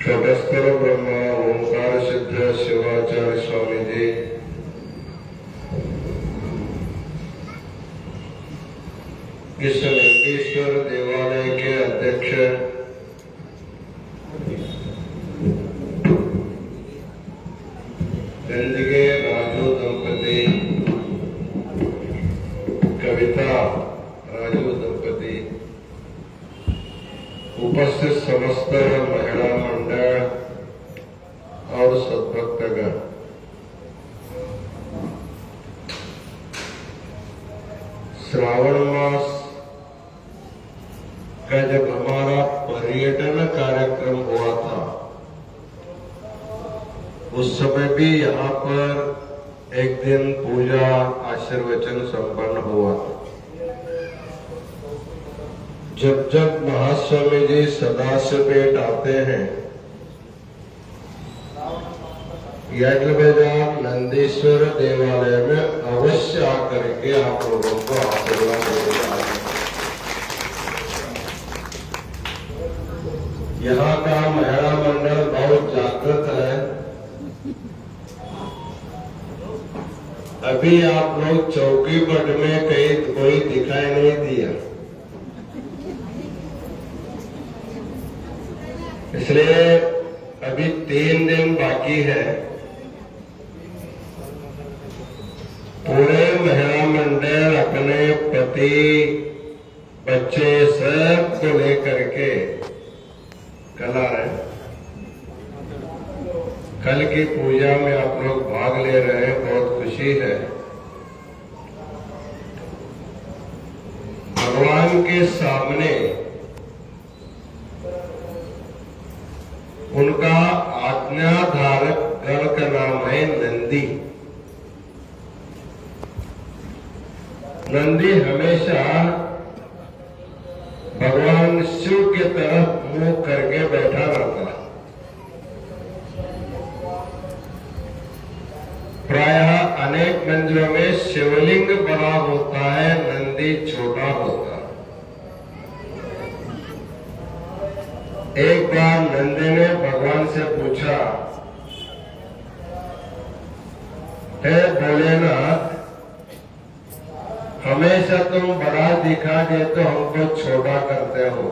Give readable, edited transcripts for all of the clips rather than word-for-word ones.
षटस्तर ब्रह्मा ओंकार सिद्ध शिवाचार्य स्वामी जी, इस नंदीश्वर देवालय के अध्यक्ष गंजगे राजू दंपति, कविता राजू दंपति, उपस्थित समस्त महिला मंडल और सद्भक्तगण, श्रावण मास का जब हमारा पर्यटन कार्यक्रम हुआ था, उस समय भी यहाँ पर एक दिन पूजा आशीर्वचन संपन्न हुआ था। जब जब महास्वामी जी सदाशिवपेट आते हैं, यादवबाजार नंदीश्वर देवालय में अवश्य आकर के आप लोगों को आशीर्वाद देगा। यहाँ का महिला मंडल बहुत जागृत है। अभी आप लोग चौकी पट में कहीं कोई दिखाई नहीं दिया, इसलिए अभी 3 दिन बाकी है। पूरे महिला मंडल अपने पति बच्चे सब को लेकर के कल आ रहे। कल की पूजा में आप लोग भाग ले रहे हैं, बहुत खुशी है। भगवान के सामने उनका आज्ञाधारक गण का नाम है नंदी। नंदी हमेशा भगवान शिव की तरफ मुंह करके बैठा रहता है। प्रायः अनेक मंदिरों में शिवलिंग बड़ा होता है, नंदी छोटा होता है। एक बार नंदी ने भगवान से पूछा, हे भोलेनाथ, हमेशा तुम बड़ा दिखा दे तो हमको छोटा करते हो,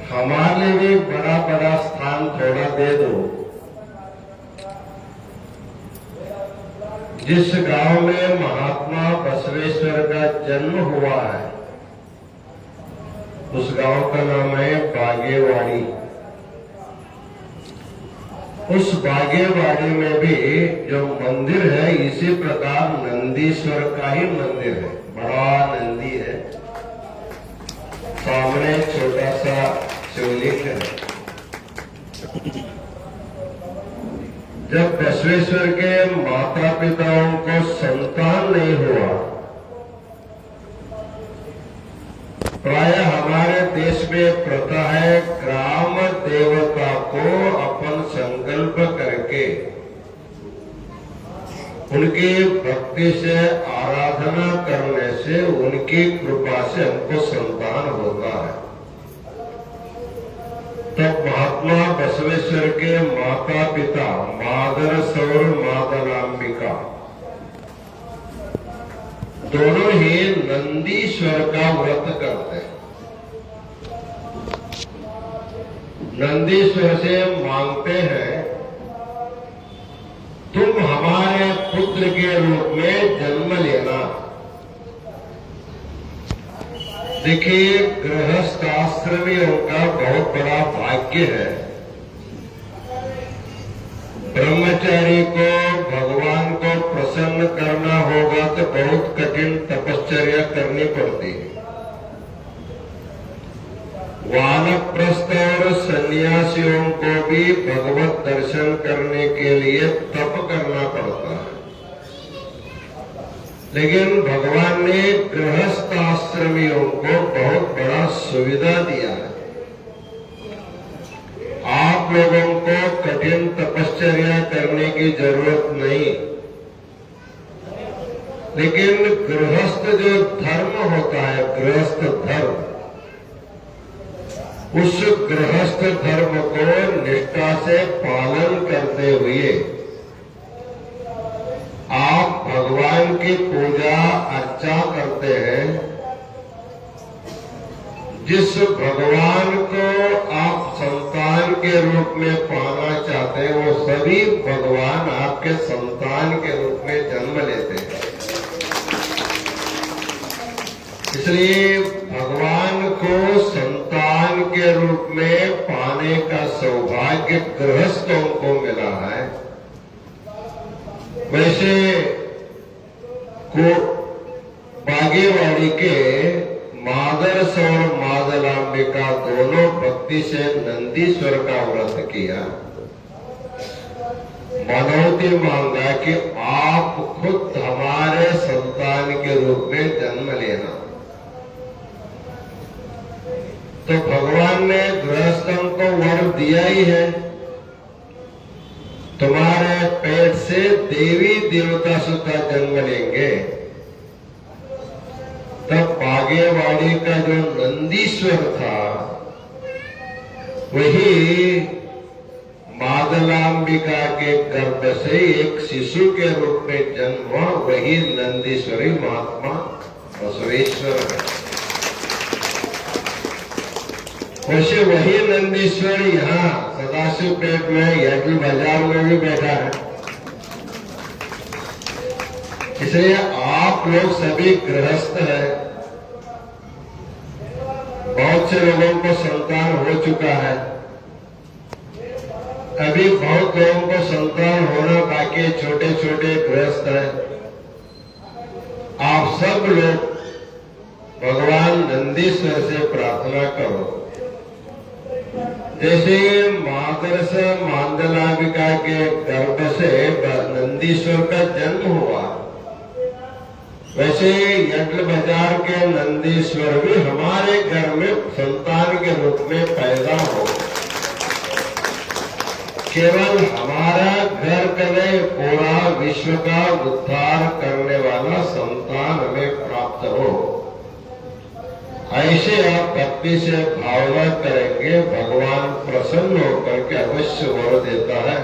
हमारे लिए भी बड़ा बड़ा स्थान थोड़ा दे दो। जिस गांव में महात्मा बसवेश्वर का जन्म हुआ है, उस गांव का नाम है बागेवाड़ी। उस बागेवाड़ी में भी जो मंदिर है, इसी प्रकार नंदीश्वर का ही मंदिर है। बड़ा नंदी है, सामने छोटा सा शिवलिंग है। जब बसवेश्वर के माता पिताओं को संतान नहीं हुआ, प्रायः हमारे देश में प्रथा है, ग्राम देवता को अपन संकल्प करके उनकी भक्ति से आराधना करने से उनकी कृपा से हमको संतान होता है। तब महात्मा बसवेश्वर के माता पिता मादर सौर मादरांबिका दोनों ही नंदीश्वर का व्रत करते हैं। नंदीश्वर से मांगते हैं, तुम हमारे पुत्र के रूप में जन्म लेना। देखिए, गृहस्थ आश्रमियों का बहुत बड़ा भाग्य है। ब्रह्मचारी को भगवान को प्रसन्न करना होगा तो बहुत कठिन तपश्चर्या करनी पड़ती है। वानप्रस्थ और सन्यासियों को भी भगवत दर्शन करने के लिए तप करना पड़ता है, लेकिन भगवान ने गृहस्थ आश्रमियों को बहुत बड़ा सुविधा दिया है। आप लोगों को कठिन तपश्चर्या करने की जरूरत नहीं, लेकिन गृहस्थ जो धर्म होता है, गृहस्थ धर्म, उस गृहस्थ धर्म को निष्ठा से पालन करते हुए आप भगवान की पूजा अर्चा करते हैं। जिस भगवान को आप संतान के रूप में पाना चाहते हैं, वो सभी भगवान आपके संतान के रूप में जन्म लेते हैं। इसलिए भगवान को संतान के रूप में पाने का सौभाग्य गृहस्थों को मिला है। वैसे को बागेवाड़ी के मादरस और मादलांबिका दोनों भक्ति से नंदीश्वर का व्रत किया। मनौती मांगा कि आप खुद हमारे संतान के रूप में जन्म लेना। तो भगवान ने गृहस्थों को वर दिया ही है, तुम्हारे पेट से देवी देवता सुधा जन्म लेंगे। तब बागेवाड़ी का जो नंदीश्वर था, वही मादलांबिका के गर्भ से एक शिशु के रूप में जन्म हुआ। वही नंदीश्वरी महात्मा बसवेश्वर है। वैसे वही नंदीश्वर यहाँ सदाशिव पेट में यज्ञ बाजार में भी बैठा है। इसलिए आप लोग सभी गृहस्थ हैं। बहुत से लोगों को संतान हो चुका है, अभी बहुत लोगों को संतान होना बाकी, छोटे छोटे गृहस्थ हैं। आप सब लोग भगवान नंदीश्वर से प्रार्थना करो। जैसे मादरस मांदलांबिका के गर्भ से नंदीश्वर का जन्म हुआ, वैसे यज्ञ बाजार के नंदीश्वर भी हमारे घर में संतान के रूप में पैदा हो। केवल हमारा घर करे, पूरा विश्व का उद्धार करने वाला संतान हमें प्राप्त हो। ऐसे आप भक्ति से भावना करेंगे, भगवान प्रसन्न होकर के अवश्य वर देता है।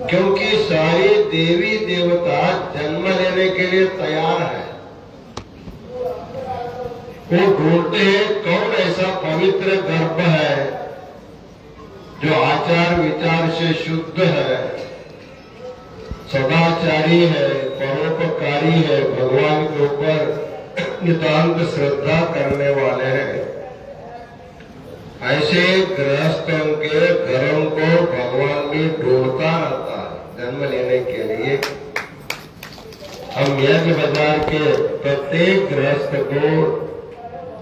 क्योंकि सारी देवी देवता जन्म लेने के लिए तैयार है। वो ढूंढते हैं कौन ऐसा पवित्र गर्भ है जो आचार विचार से शुद्ध है, सदाचारी है, परोपकारी है, भगवान के ऊपर नितांत श्रद्धा करने वाले हैं। ऐसे गृहस्थों के घरों को भगवान भी ढूंढता रहता है जन्म लेने के लिए। हम यज्ञ बाजार के प्रत्येक गृहस्थ को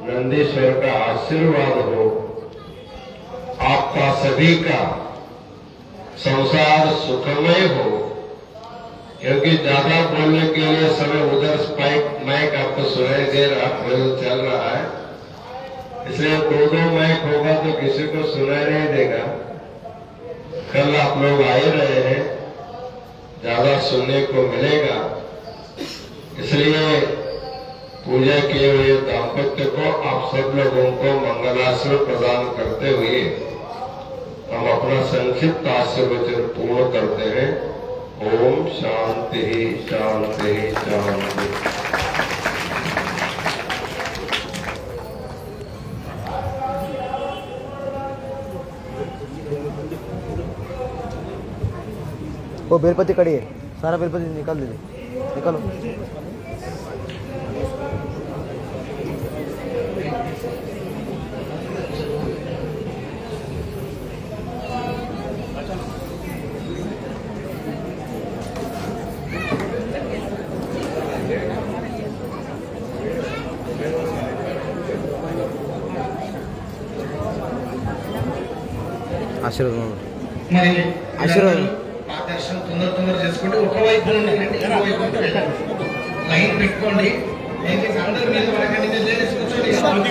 नंदीश्वर का आशीर्वाद हो, आपका सभी का संसार सुखमय हो। क्योंकि ज्यादा बोलने के लिए समय उधर माइक आपको सुनाई दे रहा, प्रयोग चल रहा है, इसलिए दो माइक होगा तो किसी को सुनाई नहीं देगा। कल आप लोग आ ही रहे हैं, ज्यादा सुनने को मिलेगा। इसलिए पूजा किए हुए दाम्पत्य को आप सब लोगों को मंगलाश्रम प्रदान करते हुए हम अपना संक्षिप्त आशीर्वचन पूर्ण करते हैं। ओम शांति शांति शांति। वो बेलपति कड़ी है, सारा बेलपति निकाल दीजिए, निकालो। ఆశీర్వాదం ఆశీర్వాదం దర్శనం తొందర చేసుకుంటే ఒకవైపు లైన్ పెట్టుకోండి. అందరూ మీద కూర్చోండి.